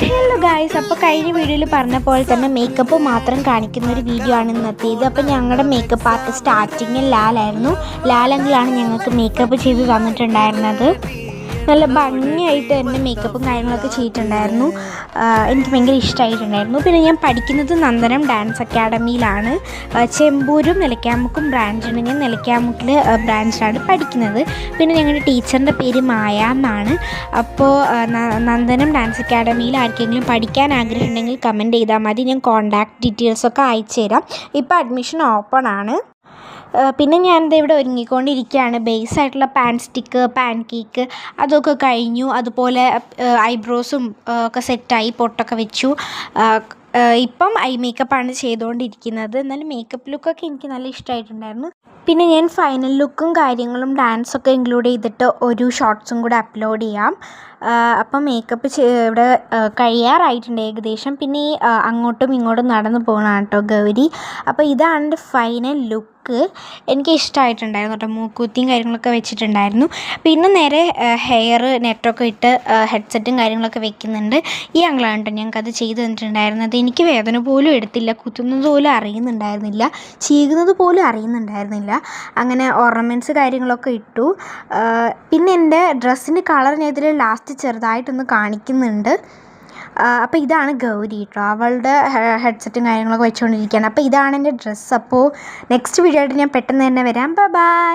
Hello guys, അപ്പോൾ കഴിഞ്ഞ വീഡിയോയിൽ പറഞ്ഞ പോലെ തന്നെ മേക്കപ്പ് മാത്രം കാണിക്കുന്ന ഒരു വീഡിയോ ആണ് ഇന്നത്തേത്. അപ്പോൾ ഞങ്ങളുടെ മേക്കപ്പ് ആർട്ടിസ്റ്റ് സ്റ്റാർട്ടിങ്ങിൽ ലാലായിരുന്നു. ലാലെങ്കിലാണ് ഞങ്ങൾക്ക് മേക്കപ്പ് ചെയ്ത് തന്നിട്ടുണ്ടായിരുന്നത്. നല്ല ഭംഗിയായിട്ട് തന്നെ മേക്കപ്പും കാര്യങ്ങളൊക്കെ ചെയ്തിട്ടുണ്ടായിരുന്നു. എനിക്ക് ഭയങ്കര ഇഷ്ടമായിട്ടുണ്ടായിരുന്നു. പിന്നെ ഞാൻ പഠിക്കുന്നത് നന്ദനം ഡാൻസ് അക്കാഡമിയിലാണ്. ചെമ്പൂരും നിലയ്ക്കാമുക്കും ബ്രാഞ്ചാണ്. ഞാൻ നിലയ്ക്കാമുക്കിൽ ബ്രാഞ്ചിലാണ് പഠിക്കുന്നത്. പിന്നെ ഞങ്ങളുടെ ടീച്ചറിൻ്റെ പേര് മായ എന്നാണ്. അപ്പോൾ നന്ദനം ഡാൻസ് അക്കാഡമിയിൽ ആർക്കെങ്കിലും പഠിക്കാൻ ആഗ്രഹമുണ്ടെങ്കിൽ കമൻറ്റ് ചെയ്താൽ മതി. ഞാൻ കോൺടാക്ട് ഡീറ്റെയിൽസൊക്കെ അയച്ചു തരാം. ഇപ്പോൾ അഡ്മിഷൻ ഓപ്പൺ ആണ്. പിന്നെ ഞാനിത് ഇവിടെ ഒരുങ്ങിക്കൊണ്ടിരിക്കുകയാണ്. ബേസായിട്ടുള്ള പാൻ സ്റ്റിക്ക്, പാൻ കേക്ക് അതൊക്കെ കഴിഞ്ഞു. അതുപോലെ ഐബ്രോസും ഒക്കെ സെറ്റായി, പൊട്ടൊക്കെ വെച്ചു. ഇപ്പം ഐ മേക്കപ്പാണ് ചെയ്തുകൊണ്ടിരിക്കുന്നത്. എന്നാലും മേക്കപ്പ് ലുക്കൊക്കെ എനിക്ക് നല്ല ഇഷ്ടമായിട്ടുണ്ടായിരുന്നു. പിന്നെ ഞാൻ ഫൈനൽ ലുക്കും കാര്യങ്ങളും ഡാൻസൊക്കെ ഇൻക്ലൂഡ് ചെയ്തിട്ട് ഒരു ഷോർട്ട്സും കൂടെ അപ്ലോഡ് ചെയ്യാം. അപ്പം മേക്കപ്പ് ഇവിടെ കഴിയാറായിട്ടുണ്ട് ഏകദേശം. പിന്നെ ഈ അങ്ങോട്ടും ഇങ്ങോട്ടും നടന്നു പോകണം കേട്ടോ ഗൗരി. അപ്പോൾ ഇതാണ് എൻ്റെ ഫൈനൽ ലുക്ക്. എനിക്ക് ഇഷ്ടമായിട്ടുണ്ടായിരുന്നു കേട്ടോ. മൂക്കുത്തിയും കാര്യങ്ങളൊക്കെ വെച്ചിട്ടുണ്ടായിരുന്നു. പിന്നെ നേരെ ഹെയർ നെറ്റൊക്കെ ഇട്ട് ഹെഡ്സെറ്റും കാര്യങ്ങളൊക്കെ വെക്കുന്നുണ്ട്. ഈ ആംഗിളാണ് കേട്ടോ ഞങ്ങൾക്കത് ചെയ്ത് തന്നിട്ടുണ്ടായിരുന്നത്. എനിക്ക് വേദന പോലും എടുത്തില്ല, കുത്തുന്നത് പോലും അറിയുന്നുണ്ടായിരുന്നില്ല, ചീകുന്നത് പോലും അറിയുന്നുണ്ടായിരുന്നില്ല. അങ്ങനെ ഓർണമെൻറ്റ്സ് കാര്യങ്ങളൊക്കെ ഇട്ടു. പിന്നെ എൻ്റെ ഡ്രസ്സിൻ്റെ കളർ ഞാൻ ഇതിൽ ലാസ്റ്റ് ചെറുതായിട്ടൊന്ന് കാണിക്കുന്നുണ്ട്. അപ്പോൾ ഇതാണ് ഗൗരി കേട്ടോ. അവളുടെ ഹെഡ്സെറ്റും കാര്യങ്ങളൊക്കെ വെച്ചുകൊണ്ടിരിക്കുകയാണ്. അപ്പോൾ ഇതാണ് എൻ്റെ ഡ്രസ്സ്. അപ്പോൾ നെക്സ്റ്റ് വീഡിയോ ആയിട്ട് ഞാൻ പെട്ടെന്ന് തന്നെ വരാം. ബൈ.